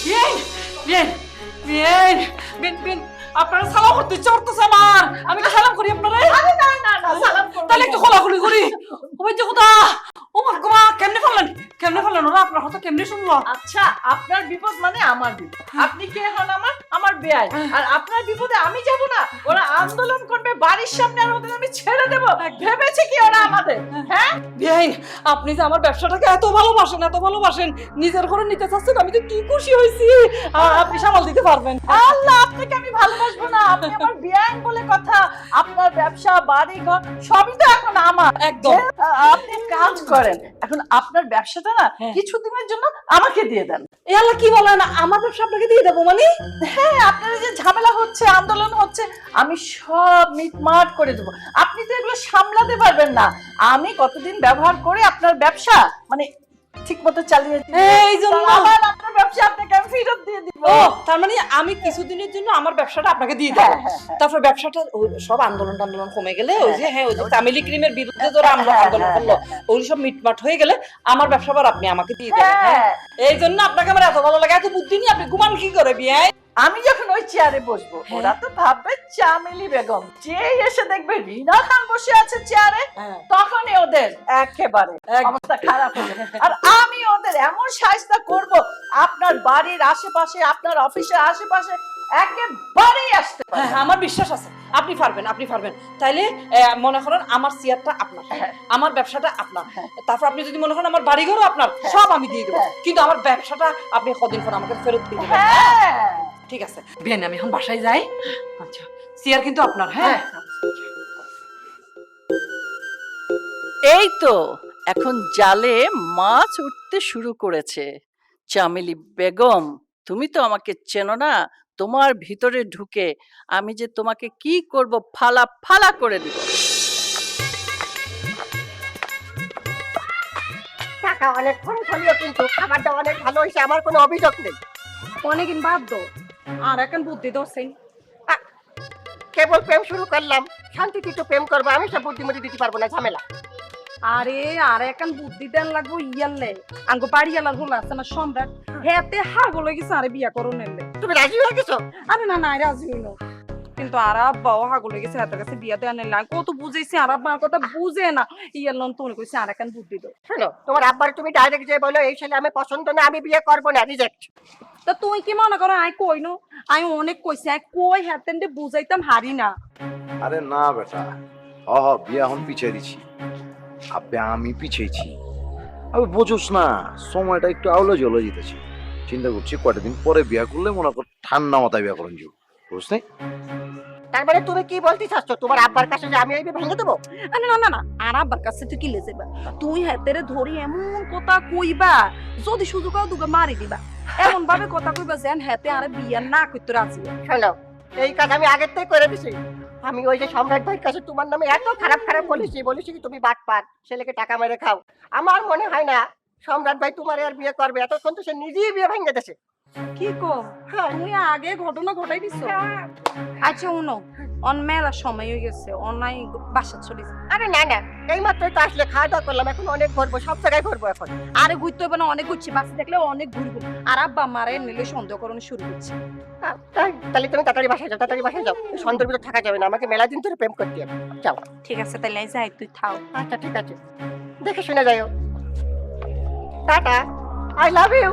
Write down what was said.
বিয়েন বিয়েন বিয়েন বিয়েন বিয়েন আপনারা সালাম করতে চড়তেছে আমার। আমি কি সালাম করি আপনারা? আরে না না না, সালাম করো। তাহলে একটু খোলাখুলি করি। ও ভাই কোথা ও মা গোমা কেমনে ফেললেন ওরা আপনার কথা কেমনে শুনলো? আচ্ছা, আপনার বিপদ মানে আমার বিপদ। আপনি কে হন? আমার বেয়াই। আর আপনার বিপদে আমি যাব না? ওরা আন্দোলন করবে বাড়ির সামনে, আর ওদের আমি ছেড়ে দেব? ভেবেছে কি ওরা আমাদের? হ্যাঁ বিয়াইন, আপনি যে আমার ব্যবসাটাকে এত ভালোবাসেন, নিজের ঘরে নিতে চাচ্ছেন, আমি তো কি খুশি হয়েছি। আপনি সামাল দিতে পারবেন। আল্লাহ, আপনাকে আমি ভালোবাসবো না? আপনি আমার বেয়াই বলে কথা। আপনার ব্যবসা বাড়ি ঘর সবই তো এখন আমার। একদম। আপনি কাজ করেন, এখন আপনার ব্যবসাটা না কিছুদিনের জন্য আমাকে দিয়ে দেন। এ আল্লাহ, কি বলেন? আমার ব্যবসা আপনাকে দিয়ে দেবো মানে? হ্যাঁ, আপনার যে ঝামেলা হচ্ছে, আন্দোলন হচ্ছে, আমি সব মিটমাট করে দেবো। আপনি তো এগুলো সামলাতে পারবেন না। আমি কতদিন ব্যবহার করে আপনার ব্যবসা মানে ঠিক মতো চালিয়ে এই জন্য আবার আপনার ব্যবসা আপনাকে আমি ফেরত দিয়ে দিব। ও তার মানে আমি কিছুদিনের জন্য আমার ব্যবসাটা আপনাকে দিয়ে দেবো। তারপর ব্যবসাটা সব আন্দোলন কমে গেলে ওই যে ওই যে তামিলি ক্রিমের বিরুদ্ধে যারা আন্দোলন করলো ওই সব মিটমাট হয়ে গেলে আমার ব্যবসা আবার আপনি আমাকে দিয়ে দেবেন। এই জন্য আপনাকে আমার এত ভালো লাগে। এত বুদ্ধি নিয়ে আপনি ঘুমান কি করে বিয়াই? আমি যখন ওই চেয়ারে বসবো, ওরা তো ভাববে চামেলি বেগম। যেই এসে দেখবে রিনা খান বসে আছে চেয়ারে, তখনই ওদের একেবারে অবস্থা খারাপ হবে। আর আমি ওদের এমন শায়েস্তা করব, আপনার বাড়ির আশেপাশে, আপনার অফিসের আশেপাশে একেবারেই আসতে পারে। আমার বিশ্বাস আছে আপনি পারবেন। তাইলে মনে করেন আমার চেয়ারটা আপনার, আমার ব্যবসাটা আপনার। তারপর আপনি যদি মনে করেন আমার বাড়িঘরও আপনার, সব আমি দিয়ে দেবো। কিন্তু আমার ব্যবসাটা আপনি কদিন পর আমাকে ফেরত দিয়ে দেবেন। ঠিক আছে বিয়ান, আমি এখন বাসায় যাই। আচ্ছা, চেয়ার কিন্তু আপনার। হ্যাঁ, এই তো এখন জালে মাছ উঠতে শুরু করেছে। চামেলি বেগম, তুমি তো আমাকে চেনো না। তোমার ভিতরে ঢুকে আমি যে তোমাকে কি করব, ফালা ফালা করে দিব। টাকা অনেক খরচ হলেও কিন্তু খাবারটা অনেক ভালো হয়েছে, আমার কোনো অভিযোগ নেই। অনেকদিন বাদ দো আর এখন বুদ্ধি দোসেন। কেবল প্রেম শুরু করলাম, শান্তিতে একটু প্রেম করবো, আমি সব বুদ্ধিমতি দিতে পারবো না, ঝামেলা। আরে আর এখন বুদ্ধি দেন লাগবো ইয়ালে আঙ্গো বাড়ি এলার হলো আছে না সম্রাট, হেতে হাগল গেছে আরে বিয়া করো নেলে। তুমি রাজি হয়ে গেছো? আরে না না রাজি হইলো, কিন্তু আর আব্বাও হাগল গেছে হাতের কাছে বিয়া দেওয়া নেলে। কত বুঝাইছি আর আব্বার কথা বুঝে না। ইয়ার লন তো কইছে আর এখন বুদ্ধি দাও। শোনো, তোমার আব্বার তুমি ডাইরেক্ট যে বলো এই ছেলে আমি পছন্দ না, আমি বিয়ে করবো না, রিজেক্ট। তা তুই কি মনে করো আই কই নো? আমি অনেক কইছি আই কই হাতেন দিয়ে বুঝাইতাম হারি না। আরে না বেটা, বিয়া এখন পিছিয়ে দিছি। আমি পিছিয়েছি, আমি বোঝোস না, সময়টা একটু আউলে জ্বলে যেতেছে। চিন্তা করছি কয়টা দিন পরে বিয়া করলে মনে কর ঠান্ডা মাথায় বিয়া করেন যাবো, বুঝতে? তার মানে তুমি কি বলতে চাচ্ছ, তোমার আব্বার কাছে যে আমি এই বিয়ে ভেঙে দেবো? আরে না না না, আর আব্বার কাছে তুই কি লে যাবা? তুই হাতেরে ধরি এমন কথা কইবা, যদি সুযোগ হয় তোকে মারি দিবা। এমন ভাবে কথা কইবা যেন হাতে আরে বিয়া না করতে রাজি। শোনো, এই কাজ আমি আগের থেকে করে দিছি। আমি ওই যে সম্রাট ভাইয়ের কাছে তোমার নামে এত খারাপ খারাপ বলেছি কি তুমি বাটপার, ছেলেকে টাকা মেরে খাও। আমার মনে হয় না সম্রাট ভাই তোমার আর বিয়ে করবে, এতক্ষণ তো সে নিজেই বিয়ে ভেঙে দিয়েছে। কি কো? তুমি আগে ঘটনা ঘটাই দিছো। আচ্ছা উনো, অন মেলা সময় হয়ে গেছে, অনাই বাসা চলে যা। আরে না না, এই মাত্রই তো আসলে, খাওয়া দাওয়া করলাম, এখন অনেক ঘুরবো, সব জায়গায় ঘুরবো এখন। আরে ঘুরতে হবে না, অনেক ঘুরছি, বাসা দেখলে অনেক ঘুরবো। আর আব্বা মারে নিলে সন্দেহ করানো শুরু করছে। তাহলে তুমি তাড়াতাড়ি বাসায় যাও, তাড়াতাড়ি বাসায় যাও। সন্ধ্যের ভিতর থাকা যাবে না, আমাকে মেলা দিন ধরে প্রেম করতে হবে। যাও। ঠিক আছে তাহলে যাই, তুই থাও। আচ্ছা ঠিক আছে, দেখে শুনে যাও। Tata, I love you.